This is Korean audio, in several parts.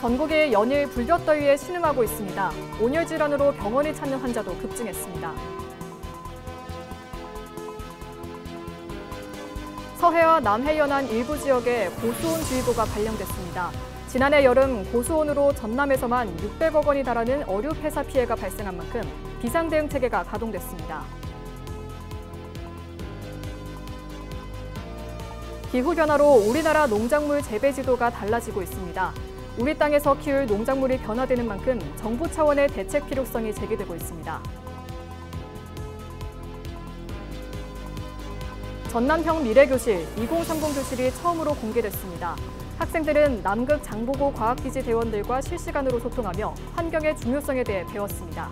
전국이 연일 불볕더위에 신음하고 있습니다. 온열 질환으로 병원을 찾는 환자도 급증했습니다. 서해와 남해 연안 일부 지역에 고수온주의보가 발령됐습니다. 지난해 여름 고수온으로 전남에서만 600억 원이 달하는 어류 폐사 피해가 발생한 만큼 비상대응 체계가 가동됐습니다. 기후변화로 우리나라 농작물 재배 지도가 달라지고 있습니다. 우리 땅에서 키울 농작물이 변화되는 만큼 정부 차원의 대책 필요성이 제기되고 있습니다. 전남형 미래교실 2030 교실이 처음으로 공개됐습니다. 학생들은 남극 장보고 과학기지 대원들과 실시간으로 소통하며 환경의 중요성에 대해 배웠습니다.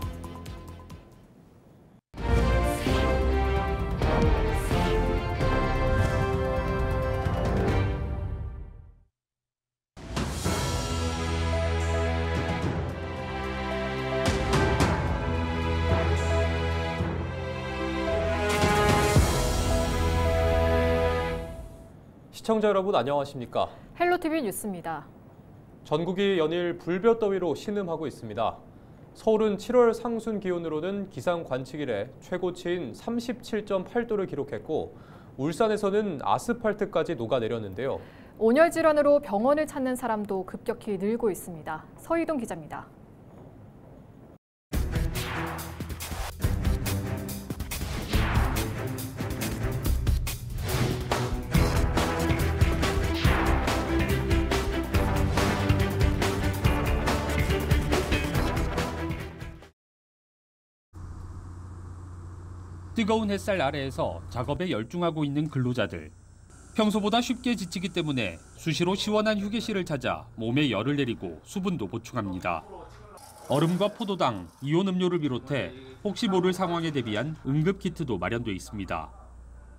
시청자 여러분 안녕하십니까? 헬로티비 뉴스입니다. 전국이 연일 불볕더위로 신음하고 있습니다. 서울은 7월 상순 기온으로는 기상 관측 이래 최고치인 37.8도를 기록했고 울산에서는 아스팔트까지 녹아내렸는데요. 온열 질환으로 병원을 찾는 사람도 급격히 늘고 있습니다. 서희동 기자입니다. 뜨거운 햇살 아래에서 작업에 열중하고 있는 근로자들. 평소보다 쉽게 지치기 때문에 수시로 시원한 휴게실을 찾아 몸에 열을 내리고 수분도 보충합니다. 얼음과 포도당, 이온 음료를 비롯해 혹시 모를 상황에 대비한 응급키트도 마련돼 있습니다.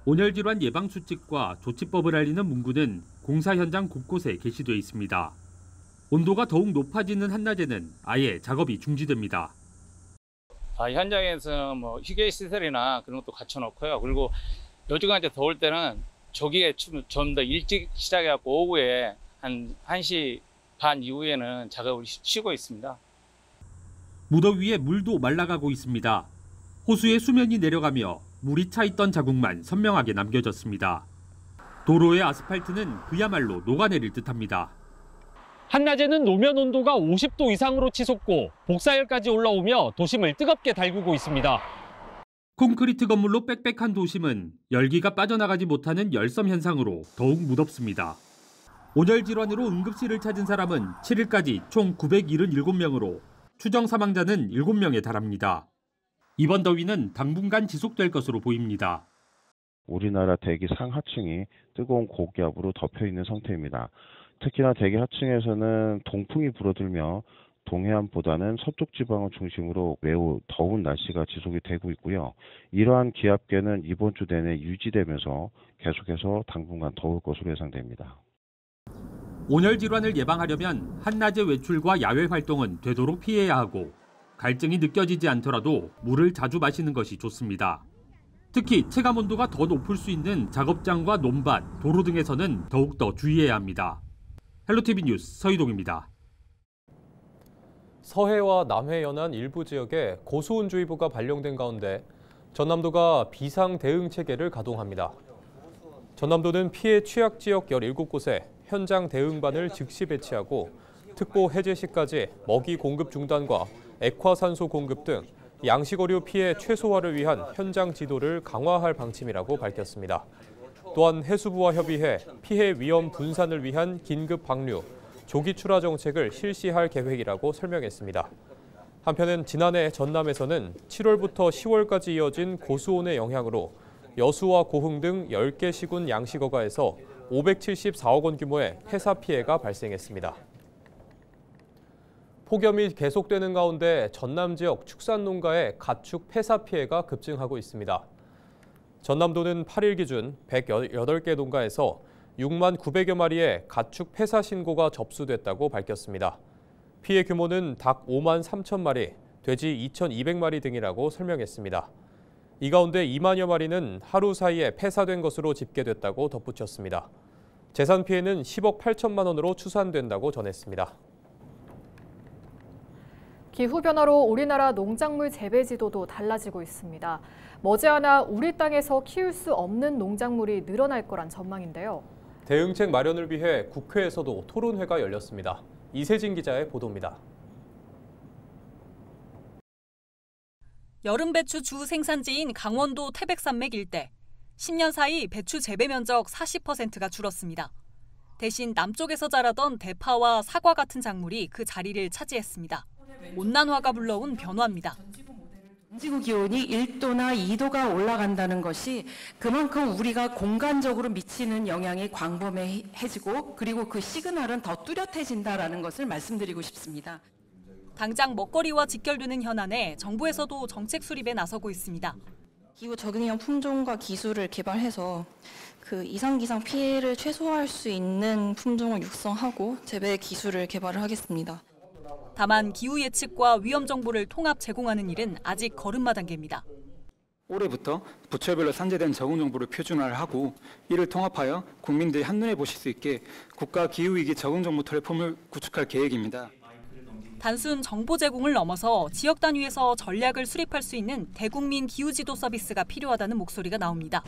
온열질환 예방 수칙과 조치법을 알리는 문구는 공사 현장 곳곳에 게시돼 있습니다. 온도가 더욱 높아지는 한낮에는 아예 작업이 중지됩니다. 현장에서 휴게 시설이나 그런 것도 갖춰놓고요. 그리고 요즘같이 더울 때는 조기에 좀 더 일찍 시작해갖고 오후에 한 1시 반 이후에는 작업을 쉬고 있습니다. 무더위에 물도 말라가고 있습니다. 호수의 수면이 내려가며 물이 차 있던 자국만 선명하게 남겨졌습니다. 도로의 아스팔트는 그야말로 녹아내릴 듯합니다. 한낮에는 노면 온도가 50도 이상으로 치솟고 복사열까지 올라오며 도심을 뜨겁게 달구고 있습니다. 콘크리트 건물로 빽빽한 도심은 열기가 빠져나가지 못하는 열섬 현상으로 더욱 무덥습니다. 온열 질환으로 응급실을 찾은 사람은 7일까지 총 977명으로 추정 사망자는 7명에 달합니다. 이번 더위는 당분간 지속될 것으로 보입니다. 우리나라 대기 상하층이 뜨거운 고기압으로 덮여 있는 상태입니다. 특히나 대기 하층에서는 동풍이 불어들며 동해안보다는 서쪽 지방을 중심으로 매우 더운 날씨가 지속이 되고 있고요. 이러한 기압계는 이번 주 내내 유지되면서 계속해서 당분간 더울 것으로 예상됩니다. 온열 질환을 예방하려면 한낮의 외출과 야외 활동은 되도록 피해야 하고 갈증이 느껴지지 않더라도 물을 자주 마시는 것이 좋습니다. 특히 체감 온도가 더 높을 수 있는 작업장과 논밭, 도로 등에서는 더욱더 주의해야 합니다. 헬로티비 뉴스 서희동입니다. 서해와 남해 연안 일부 지역에 고수온주의보가 발령된 가운데 전남도가 비상대응 체계를 가동합니다. 전남도는 피해 취약 지역 17곳에 현장 대응반을 즉시 배치하고 특보 해제 시까지 먹이 공급 중단과 액화산소 공급 등 양식어류 피해 최소화를 위한 현장 지도를 강화할 방침이라고 밝혔습니다. 또한 해수부와 협의해 피해 위험 분산을 위한 긴급 방류, 조기 출하 정책을 실시할 계획이라고 설명했습니다. 한편 지난해 전남에서는 7월부터 10월까지 이어진 고수온의 영향으로 여수와 고흥 등 10개 시군 양식어가에서 574억 원 규모의 폐사 피해가 발생했습니다. 폭염이 계속되는 가운데 전남 지역 축산농가의 가축 폐사 피해가 급증하고 있습니다. 전남도는 8일 기준 108개 농가에서 6만 900여 마리의 가축 폐사 신고가 접수됐다고 밝혔습니다. 피해 규모는 닭 5만 3천 마리, 돼지 2,200마리 등이라고 설명했습니다. 이 가운데 2만여 마리는 하루 사이에 폐사된 것으로 집계됐다고 덧붙였습니다. 재산 피해는 10억 8천만 원으로 추산된다고 전했습니다. 기후변화로 우리나라 농작물 재배 지도도 달라지고 있습니다. 머지않아 우리 땅에서 키울 수 없는 농작물이 늘어날 거란 전망인데요. 대응책 마련을 위해 국회에서도 토론회가 열렸습니다. 이세진 기자의 보도입니다. 여름 배추 주 생산지인 강원도 태백산맥 일대. 10년 사이 배추 재배 면적 40%가 줄었습니다. 대신 남쪽에서 자라던 대파와 사과 같은 작물이 그 자리를 차지했습니다. 온난화가 불러온 변화입니다. 지구 기온이 1도나 2도가 올라간다는 것이 그만큼 우리가 공간적으로 미치는 영향이 광범해지고 그리고 그 시그널은 더 뚜렷해진다는 것을 말씀드리고 싶습니다. 당장 먹거리와 직결되는 현안에 정부에서도 정책 수립에 나서고 있습니다. 기후 적응형 품종과 기술을 개발해서 그 이상기상 피해를 최소화할 수 있는 품종을 육성하고 재배 기술을 개발을 하겠습니다. 다만 기후 예측과 위험 정보를 통합 제공하는 일은 아직 걸음마 단계입니다. 올해부터 부처별로 산재된 적응 정보를 표준화를 하고 이를 통합하여 국민들이 한눈에 보실 수 있게 국가 기후위기 적응 정보 플랫폼을 구축할 계획입니다. 단순 정보 제공을 넘어서 지역 단위에서 전략을 수립할 수 있는 대국민 기후지도 서비스가 필요하다는 목소리가 나옵니다.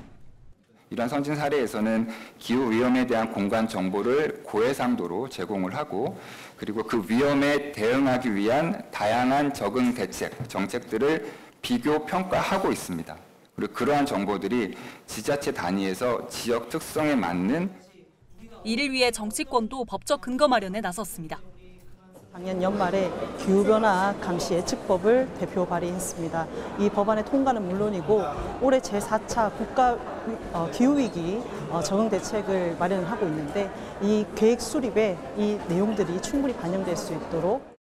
이런 선진 사례에서는 기후 위험에 대한 공간 정보를 고해상도로 제공을 하고 그리고 그 위험에 대응하기 위한 다양한 적응 대책, 정책들을 비교 평가하고 있습니다. 그리고 그러한 정보들이 지자체 단위에서 지역 특성에 맞는 이를 위해 정치권도 법적 근거 마련에 나섰습니다. 작년 연말에 기후변화 감시 예측법을 대표 발의했습니다. 이 법안의 통과는 물론이고 올해 제4차 국가 기후위기 적응 대책을 마련하고 있는데 이 계획 수립에 이 내용들이 충분히 반영될 수 있도록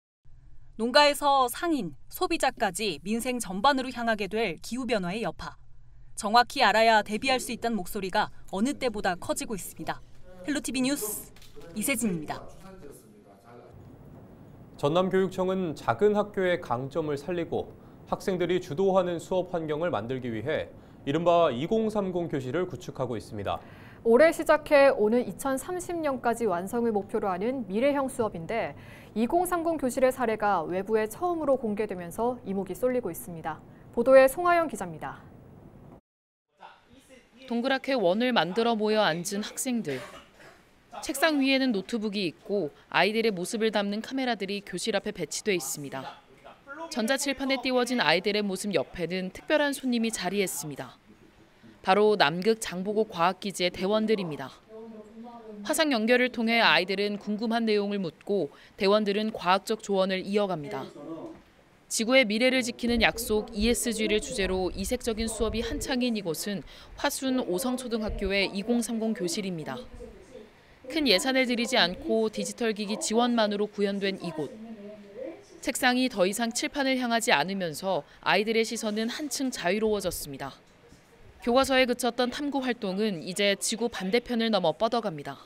농가에서 상인, 소비자까지 민생 전반으로 향하게 될 기후변화의 여파. 정확히 알아야 대비할 수 있다는 목소리가 어느 때보다 커지고 있습니다. 헬로티비 뉴스 이세진입니다. 전남교육청은 작은 학교의 강점을 살리고 학생들이 주도하는 수업 환경을 만들기 위해 이른바 2030 교실을 구축하고 있습니다. 올해 시작해 오는 2030년까지 완성을 목표로 하는 미래형 수업인데 2030 교실의 사례가 외부에 처음으로 공개되면서 이목이 쏠리고 있습니다. 보도에 송하영 기자입니다. 동그랗게 원을 만들어 모여 앉은 학생들. 책상 위에는 노트북이 있고 아이들의 모습을 담는 카메라들이 교실 앞에 배치돼 있습니다. 전자칠판에 띄워진 아이들의 모습 옆에는 특별한 손님이 자리했습니다. 바로 남극 장보고 과학기지의 대원들입니다. 화상 연결을 통해 아이들은 궁금한 내용을 묻고 대원들은 과학적 조언을 이어갑니다. 지구의 미래를 지키는 약속 ESG를 주제로 이색적인 수업이 한창인 이곳은 화순 오성초등학교의 2030 교실입니다. 큰 예산을 들이지 않고 디지털 기기 지원만으로 구현된 이곳. 책상이 더 이상 칠판을 향하지 않으면서 아이들의 시선은 한층 자유로워졌습니다. 교과서에 그쳤던 탐구 활동은 이제 지구 반대편을 넘어 뻗어갑니다.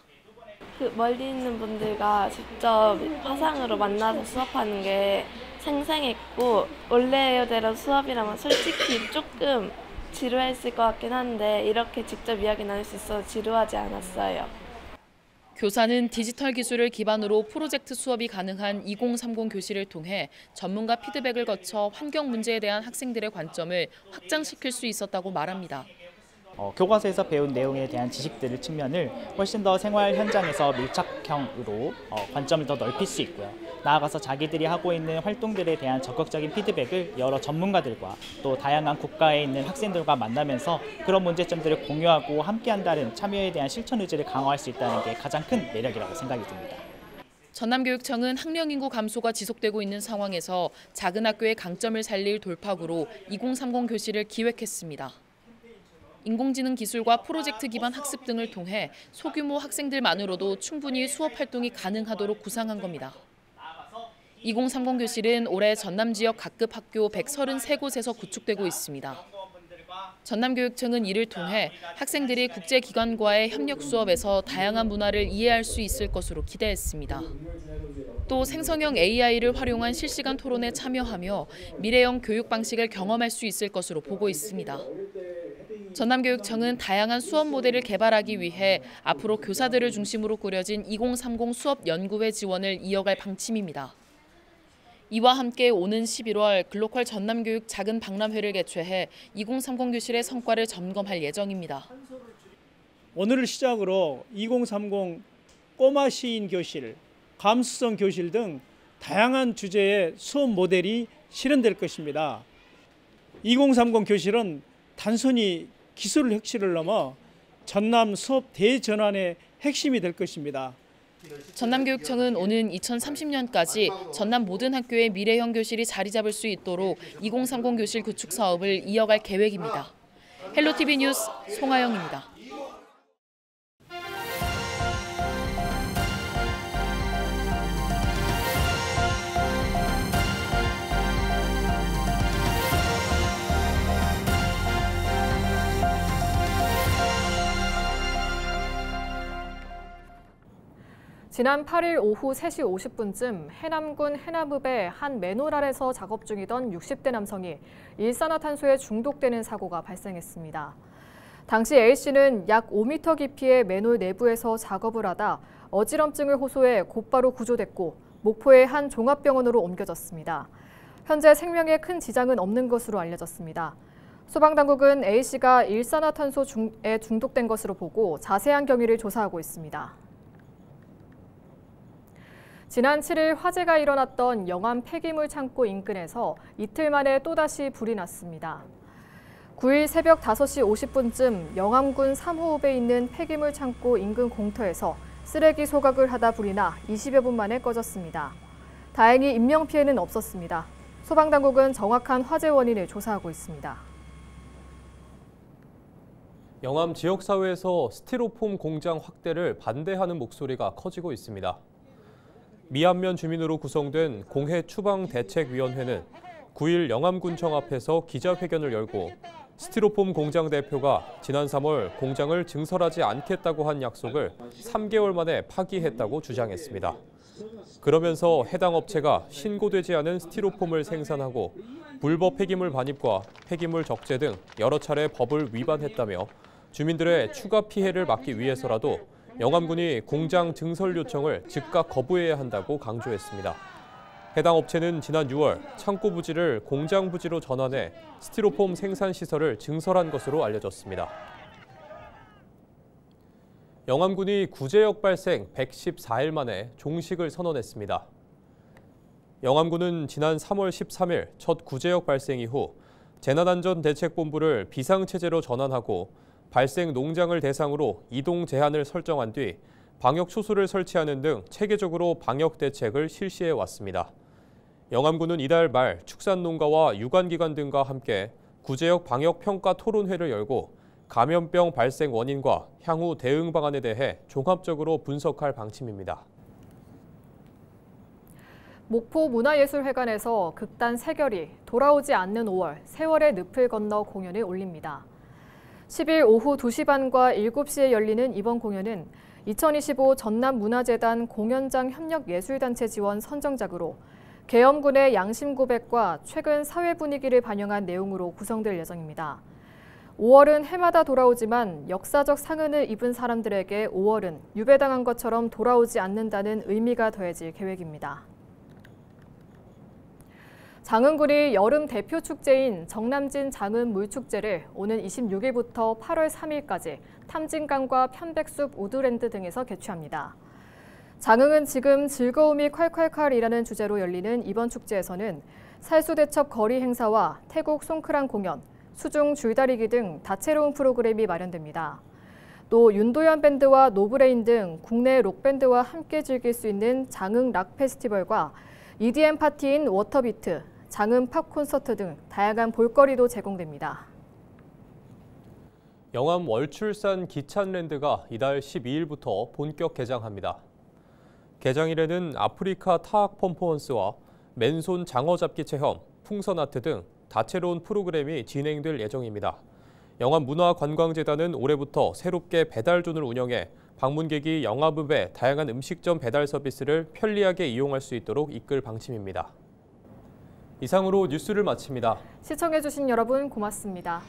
멀리 있는 분들과 직접 화상으로 만나서 수업하는 게 생생했고 원래대로 수업이라면 솔직히 조금 지루했을 것 같긴 한데 이렇게 직접 이야기 나눌 수 있어서 지루하지 않았어요. 교사는 디지털 기술을 기반으로 프로젝트 수업이 가능한 2030 교실을 통해 전문가 피드백을 거쳐 환경 문제에 대한 학생들의 관점을 확장시킬 수 있었다고 말합니다. 교과서에서 배운 내용에 대한 지식들을 측면을 훨씬 더 생활 현장에서 밀착형으로 관점을 더 넓힐 수 있고요. 나아가서 자기들이 하고 있는 활동들에 대한 적극적인 피드백을 여러 전문가들과 또 다양한 국가에 있는 학생들과 만나면서 그런 문제점들을 공유하고 함께한다는 참여에 대한 실천 의지를 강화할 수 있다는 게 가장 큰 매력이라고 생각이 듭니다. 전남교육청은 학령 인구 감소가 지속되고 있는 상황에서 작은 학교의 강점을 살릴 돌파구로 2030 교실을 기획했습니다. 인공지능 기술과 프로젝트 기반 학습 등을 통해 소규모 학생들만으로도 충분히 수업 활동이 가능하도록 구상한 겁니다. 2030 교실은 올해 전남 지역 각급 학교 133곳에서 구축되고 있습니다. 전남교육청은 이를 통해 학생들이 국제기관과의 협력 수업에서 다양한 문화를 이해할 수 있을 것으로 기대했습니다. 또 생성형 AI를 활용한 실시간 토론에 참여하며 미래형 교육 방식을 경험할 수 있을 것으로 보고 있습니다. 전남교육청은 다양한 수업 모델을 개발하기 위해 앞으로 교사들을 중심으로 꾸려진 2030 수업 연구회 지원을 이어갈 방침입니다. 이와 함께 오는 11월 글로컬 전남교육 작은 박람회를 개최해 2030 교실의 성과를 점검할 예정입니다. 오늘을 시작으로 2030 꼬마 시인 교실, 감수성 교실 등 다양한 주제의 수업 모델이 실현될 것입니다. 2030 교실은 단순히 기술 혁신을 넘어 전남 수업 대전환의 핵심이 될 것입니다. 전남교육청은 오는 2030년까지 전남 모든 학교에 미래형 교실이 자리 잡을 수 있도록 2030 교실 구축 사업을 이어갈 계획입니다. 헬로티비 뉴스 송하영입니다. 지난 8일 오후 3시 50분쯤 해남군 해남읍의 한 맨홀 아래서 작업 중이던 60대 남성이 일산화탄소에 중독되는 사고가 발생했습니다. 당시 A씨는 약 5m 깊이의 맨홀 내부에서 작업을 하다 어지럼증을 호소해 곧바로 구조됐고 목포의 한 종합병원으로 옮겨졌습니다. 현재 생명에 큰 지장은 없는 것으로 알려졌습니다. 소방당국은 A씨가 일산화탄소에 중독된 것으로 보고 자세한 경위를 조사하고 있습니다. 지난 7일 화재가 일어났던 영암 폐기물 창고 인근에서 이틀 만에 또다시 불이 났습니다. 9일 새벽 5시 50분쯤 영암군 3호읍에 있는 폐기물 창고 인근 공터에서 쓰레기 소각을 하다 불이 나 20여 분 만에 꺼졌습니다. 다행히 인명피해는 없었습니다. 소방당국은 정확한 화재 원인을 조사하고 있습니다. 영암 지역사회에서 스티로폼 공장 확대를 반대하는 목소리가 커지고 있습니다. 미안면 주민으로 구성된 공해추방대책위원회는 9일 영암군청 앞에서 기자회견을 열고 스티로폼 공장 대표가 지난 3월 공장을 증설하지 않겠다고 한 약속을 3개월 만에 파기했다고 주장했습니다. 그러면서 해당 업체가 신고되지 않은 스티로폼을 생산하고 불법 폐기물 반입과 폐기물 적재 등 여러 차례 법을 위반했다며 주민들의 추가 피해를 막기 위해서라도 영암군이 공장 증설 요청을 즉각 거부해야 한다고 강조했습니다. 해당 업체는 지난 6월 창고 부지를 공장 부지로 전환해 스티로폼 생산 시설을 증설한 것으로 알려졌습니다. 영암군이 구제역 발생 114일 만에 종식을 선언했습니다. 영암군은 지난 3월 13일 첫 구제역 발생 이후 재난안전대책본부를 비상체제로 전환하고 발생 농장을 대상으로 이동 제한을 설정한 뒤 방역 초소를 설치하는 등 체계적으로 방역 대책을 실시해 왔습니다. 영암군은 이달 말 축산농가와 유관기관 등과 함께 구제역 방역 평가 토론회를 열고 감염병 발생 원인과 향후 대응 방안에 대해 종합적으로 분석할 방침입니다. 목포 문화예술회관에서 극단 세결이 돌아오지 않는 5월, 세월의 늪을 건너 공연을 올립니다. 10일 오후 2시 반과 7시에 열리는 이번 공연은 2025 전남문화재단 공연장 협력예술단체 지원 선정작으로 계엄군의 양심 고백과 최근 사회 분위기를 반영한 내용으로 구성될 예정입니다. 5월은 해마다 돌아오지만 역사적 상흔을 입은 사람들에게 5월은 유배당한 것처럼 돌아오지 않는다는 의미가 더해질 계획입니다. 장흥군이 여름 대표 축제인 정남진 장흥 물축제를 오는 26일부터 8월 3일까지 탐진강과 편백숲 우드랜드 등에서 개최합니다. 장흥은 지금 즐거움이 콸콸콸이라는 주제로 열리는 이번 축제에서는 살수대첩 거리 행사와 태국 송크랑 공연, 수중 줄다리기 등 다채로운 프로그램이 마련됩니다. 또 윤도현 밴드와 노브레인 등 국내 록밴드와 함께 즐길 수 있는 장흥 락 페스티벌과 EDM 파티인 워터비트, 장흥 팝 콘서트 등 다양한 볼거리도 제공됩니다. 영암 월출산 기찬랜드가 이달 12일부터 본격 개장합니다. 개장일에는 아프리카 타악 퍼포먼스와 맨손 장어 잡기 체험, 풍선 아트 등 다채로운 프로그램이 진행될 예정입니다. 영암문화관광재단은 올해부터 새롭게 배달존을 운영해 방문객이 영암읍의 다양한 음식점 배달 서비스를 편리하게 이용할 수 있도록 이끌 방침입니다. 이상으로 뉴스를 마칩니다. 시청해주신 여러분 고맙습니다.